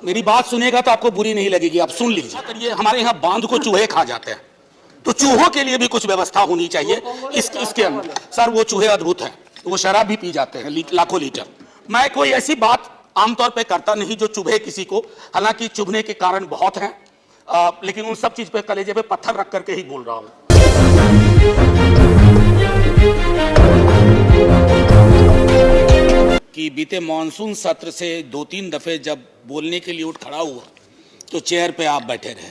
मेरी बात सुनेगा तो आपको बुरी नहीं लगेगी, आप सुन लीजिए। करिए, हमारे यहाँ बांध को चूहे खा जाते हैं, तो चूहों के लिए भी कुछ व्यवस्था होनी चाहिए इसके अंदर। सर वो चूहे अद्भुत हैं, वो शराब भी पी जाते हैं लाखों लीटर। मैं कोई ऐसी बात आमतौर पे करता नहीं जो चुभे किसी को, हालांकि चुभने के कारण बहुत हैं, लेकिन उन सब चीज पे कलेजे पे पत्थर रख करके ही बोल रहा हूं। कि बीते मॉनसून सत्र से 2-3 दफे जब बोलने के लिए उठ खड़ा हुआ तो चेयर पे आप बैठे रहे,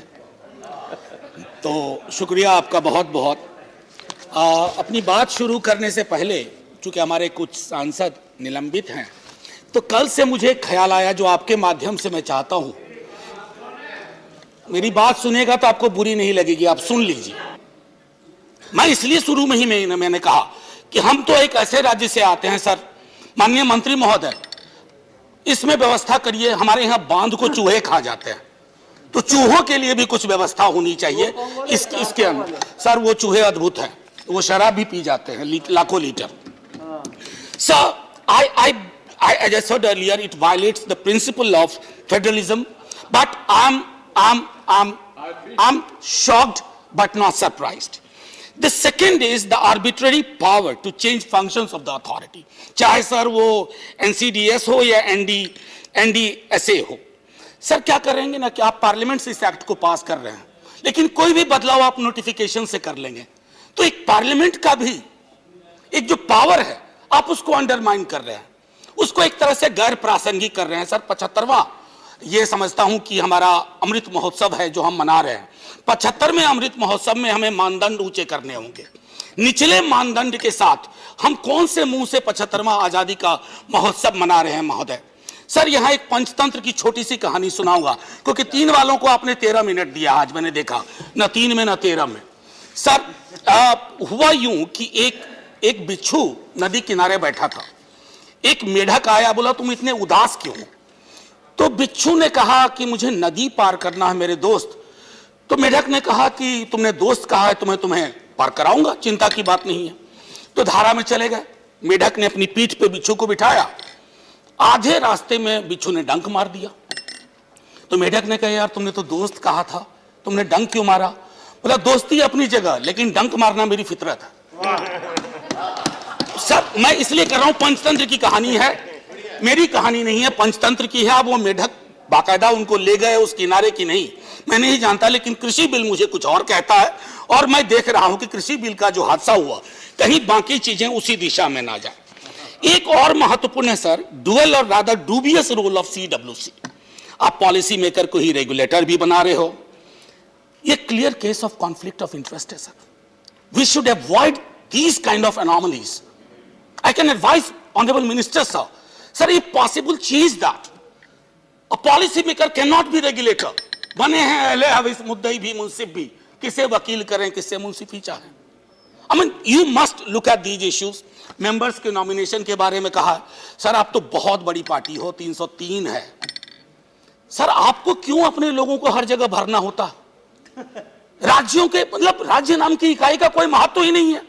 तो शुक्रिया आपका बहुत बहुत। अपनी बात शुरू करने से पहले, चूंकि हमारे कुछ सांसद निलंबित हैं, तो कल से मुझे ख्याल आया जो आपके माध्यम से मैं चाहता हूं, मेरी बात सुनेगा तो आपको बुरी नहीं लगेगी, आप सुन लीजिए। मैं इसलिए शुरू में ही मैंने कहा कि हम तो एक ऐसे राज्य से आते हैं सर, माननीय मंत्री महोदय, इसमें व्यवस्था करिए। हमारे यहाँ बांध को चूहे खा जाते हैं, तो चूहों के लिए भी कुछ व्यवस्था होनी चाहिए इसके अंदर। सर वो चूहे अद्भुत हैं, वो शराब भी पी जाते हैं लाखों litre. Sir as I said earlier, it violates the principle of federalism, but I'm shocked but not surprised. The second is the arbitrary power to change functions of the authority, चाहे sir वो NCDS हो या NDSA हो। Sir क्या करेंगे ना कि आप पार्लियामेंट से इस एक्ट को पास कर रहे हैं, लेकिन कोई भी बदलाव आप नोटिफिकेशन से कर लेंगे, तो एक पार्लियामेंट का भी एक जो पावर है आप उसको अंडरमाइन कर रहे हैं, उसको एक तरह से गैर प्रासंगिक कर रहे हैं। सर 75वां ये समझता हूं कि हमारा अमृत महोत्सव है जो हम मना रहे हैं। 75वें अमृत महोत्सव में हमें मानदंड ऊंचे करने होंगे। निचले मानदंड के साथ हम कौन से मुंह से 75वां आजादी का महोत्सव मना रहे हैं महोदय। सर यहाँ एक पंचतंत्र की छोटी सी कहानी सुनाऊंगा, क्योंकि 3 वालों को आपने 13 मिनट दिया आज, मैंने देखा न 3 में न 13 में। सर हुआ यूं कि एक बिच्छू नदी किनारे बैठा था, एक मेढक आया, बोला तुम इतने उदास क्यों हो? तो बिच्छू ने कहा कि मुझे नदी पार करना है मेरे दोस्त। तो मेढक ने कहा कि तुमने दोस्त कहा है, तुम्हें पार कराऊंगा, चिंता की बात नहीं है। तो धारा में चले गए। मेढक ने अपनी पीठ पे बिच्छू को बिठाया, आधे रास्ते में बिच्छू ने डंक मार दिया। तो मेढक ने कहा यार तुमने तो दोस्त कहा था, तुमने डंक क्यों मारा? बोला दोस्ती अपनी जगह, लेकिन डंक मारना मेरी फितरत है। सर मैं इसलिए कर रहा हूं, पंचतंत्र की कहानी है, मेरी कहानी नहीं है, पंचतंत्र की है। अब वो मेढक बाकायदा उनको ले गए उस किनारे की नहीं, मैं नहीं जानता, लेकिन कृषि बिल मुझे कुछ और कहता है, और मैं देख रहा हूं कि कृषि बिल का जो हादसा हुआ कहीं बाकी चीजें उसी दिशा में ना जाए। एक और महत्वपूर्ण है सर, डुअल और rather dubious role of CWC। आप पॉलिसी मेकर को ही रेगुलेटर भी बना रहे हो, ये clear case of conflict of interest है sir. We should avoid these kind of anomalies. I can advise honorable minister sir, if possible change that. A policy maker cannot be regulator. बने हैं अहले हवीस मुद्दई भी मुंसिफ भी, किसे वकील करें किसे मुंसिफी चाहें। I mean you must look at these issues. Members के नॉमिनेशन के बारे में कहा, सर आप तो बहुत बड़ी पार्टी हो, 303 है, सर आपको क्यों अपने लोगों को हर जगह भरना होता? राज्यों के मतलब राज्य नाम की इकाई का कोई महत्व ही नहीं है।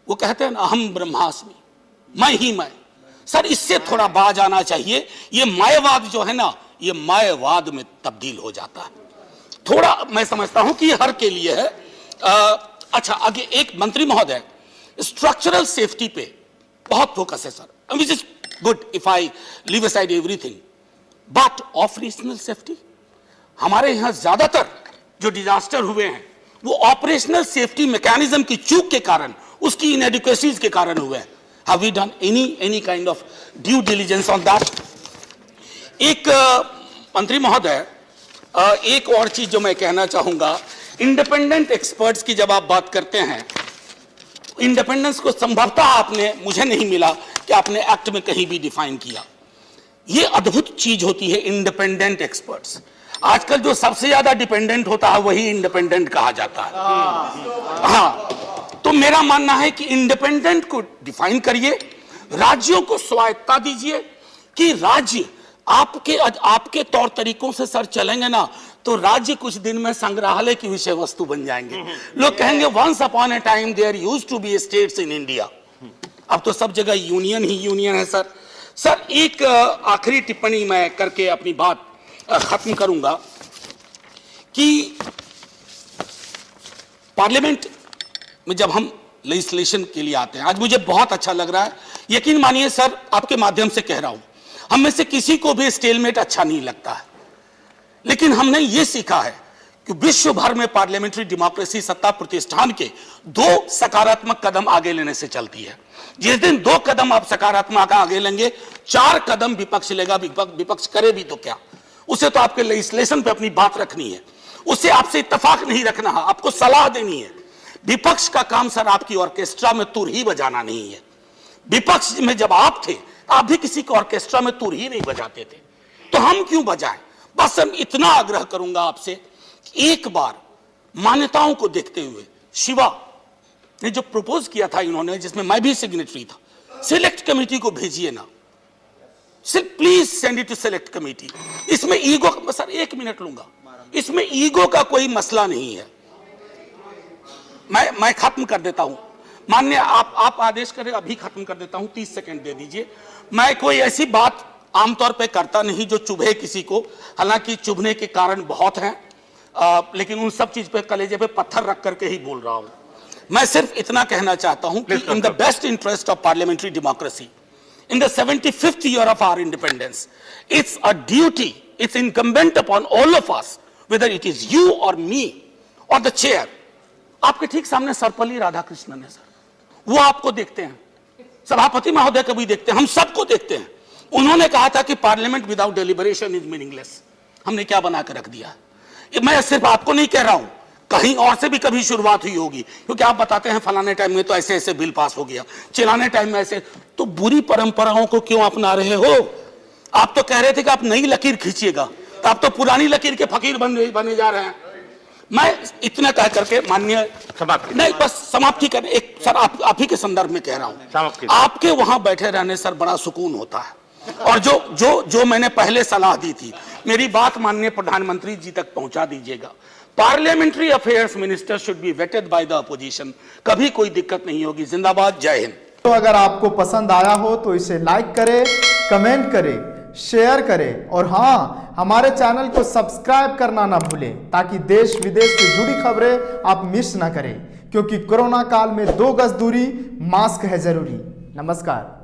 वो कहते हैं ना अहम ब्रह्मास्मि, मैं ही मैं। सर इससे थोड़ा बाज आना चाहिए। ये मायावाद जो है ना, ये मायावाद में तब्दील हो जाता है। थोड़ा मैं समझता हूं कि ये हर के लिए है। अच्छा आगे एक मंत्री महोदय, स्ट्रक्चरल सेफ्टी पे बहुत फोकस है sir, which is good if I leave aside everything, but operational safety, हमारे यहां ज्यादातर जो डिजास्टर हुए हैं वो ऑपरेशनल सेफ्टी मैकेनिज्म की चूक के कारण, उसकी इनएडिक्वेसीज के कारण हुए हैं। Have we done any kind of due diligence on that? एक मंत्री महोदय, एक और चीज जो मैं कहना चाहूंगा, इंडिपेंडेंट एक्सपर्ट्स की जब आप बात करते हैं, इंडिपेंडेंस को संभवतः आपने, मुझे नहीं मिला कि आपने एक्ट में कहीं भी डिफाइन किया। ये अद्भुत चीज होती है इंडिपेंडेंट एक्सपर्ट्स। आजकल जो सबसे ज्यादा डिपेंडेंट होता है वही इंडिपेंडेंट कहा जाता है। हाँ, तो मेरा मानना है कि इंडिपेंडेंट को डिफाइन करिए, राज्यों को स्वायत्ता दीजिए कि राज्य आपके तौर तरीकों से सर चलेंगे ना तो राज्य कुछ दिन में संग्रहालय की विषय वस्तु बन जाएंगे। लोग कहेंगे once upon a time there used to be states in India. अब तो सब जगह यूनियन ही यूनियन है सर। सर एक आखिरी टिप्पणी मैं करके अपनी बात खत्म करूंगा कि पार्लियामेंट में जब हम लेजिस्लेशन के लिए आते हैं, आज मुझे बहुत अच्छा लग रहा है, यकीन मानिए सर, आपके माध्यम से कह रहा हूं, हम में से किसी को भी स्टेलमेट अच्छा नहीं लगता है, लेकिन हमने ये सीखा है कि विश्व भर में पार्लियामेंट्री डेमोक्रेसी सत्ता प्रतिष्ठान के 2 सकारात्मक कदम आगे लेने से चलती है। जिस दिन 2 कदम आप सकारात्मक आगे लेंगे, 4 कदम विपक्ष लेगा। विपक्ष करे भी तो क्या, उसे तो आपके लेजिस्लेशन पे अपनी बात रखनी है, उसे आपसे इत्तेफाक नहीं रखना है, आपको सलाह देनी है। विपक्ष का काम सर आपकी ऑर्केस्ट्रा में तुर ही बजाना नहीं है। विपक्ष में जब आप थे, आप भी किसी को ऑर्केस्ट्रा में तुर ही नहीं बजाते थे, तो हम क्यों बजाएं। बस हम इतना आग्रह करूंगा आपसे कि एक बार मान्यताओं को देखते हुए, शिवा ने जो प्रपोज किया था इन्होंने, जिसमें मैं भी सिग्नेटरी था, सिलेक्ट कमेटी को भेजिए ना, सिर्फ please send it to select committee. इसमें ईगो, सर 1 मिनट लूंगा, इसमें ईगो का कोई मसला नहीं है। मैं खत्म कर देता हूं, माननीय आप आदेश करें, अभी खत्म कर देता हूं, 30 सेकंड दे दीजिए। मैं कोई ऐसी बात आमतौर पे करता नहीं जो चुभे किसी को, हालांकि चुभने के कारण बहुत हैं, लेकिन उन सब चीज पे कलेजे पे पत्थर रख करके ही बोल रहा हूं। मैं सिर्फ इतना कहना चाहता हूं कि in the best interest of parliamentary democracy, in the 75th year of our independence, it's a duty, it's incumbent upon all of us, whether it is you or me or the chair. आपके ठीक सामने सर्वपल्ली राधाकृष्णन है sir, वो आपको देखते हैं, सभापति महोदय को भी देखते हैं, हम सबको देखते हैं। उन्होंने कहा था कि parliament without deliberation is meaningless. हमने क्या बना कर रख दिया। मैं सिर्फ आपको नहीं कह रहा हूं, कहीं और से भी कभी शुरुआत हुई होगी, क्योंकि आप बताते हैं फलाने टाइम में तो ऐसे ऐसे बिल पास हो गया, चिल्लाने टाइम में ऐसे, तो बुरी परंपराओं को क्यों अपना रहे हो। आप तो कह रहे थे कि आप नई लकीर खींचिएगा, तो आप तो पुरानी लकीर के फकीर बने जा रहे हैं। मैं इतना कह करके माननीय समाप्ति, नहीं बस समाप्ति कर, एक सर आप ही के संदर्भ में कह रहा हूं, आपके वहां बैठे रहने सर बड़ा सुकून होता है। और जो मैंने पहले सलाह दी थी, मेरी बात माननीय प्रधानमंत्री जी तक पहुंचा दीजिएगा। Parliamentary affairs minister should be vetted by the opposition, कभी कोई दिक्कत नहीं होगी। जिंदाबाद, जय हिंद। तो अगर आपको पसंद आया हो तो इसे लाइक करें, कमेंट करें, शेयर करें और हाँ, हमारे चैनल को सब्सक्राइब करना ना भूलें, ताकि देश विदेश से जुड़ी खबरें आप मिस ना करें, क्योंकि कोरोना काल में 2 गज दूरी, मास्क है जरूरी। नमस्कार।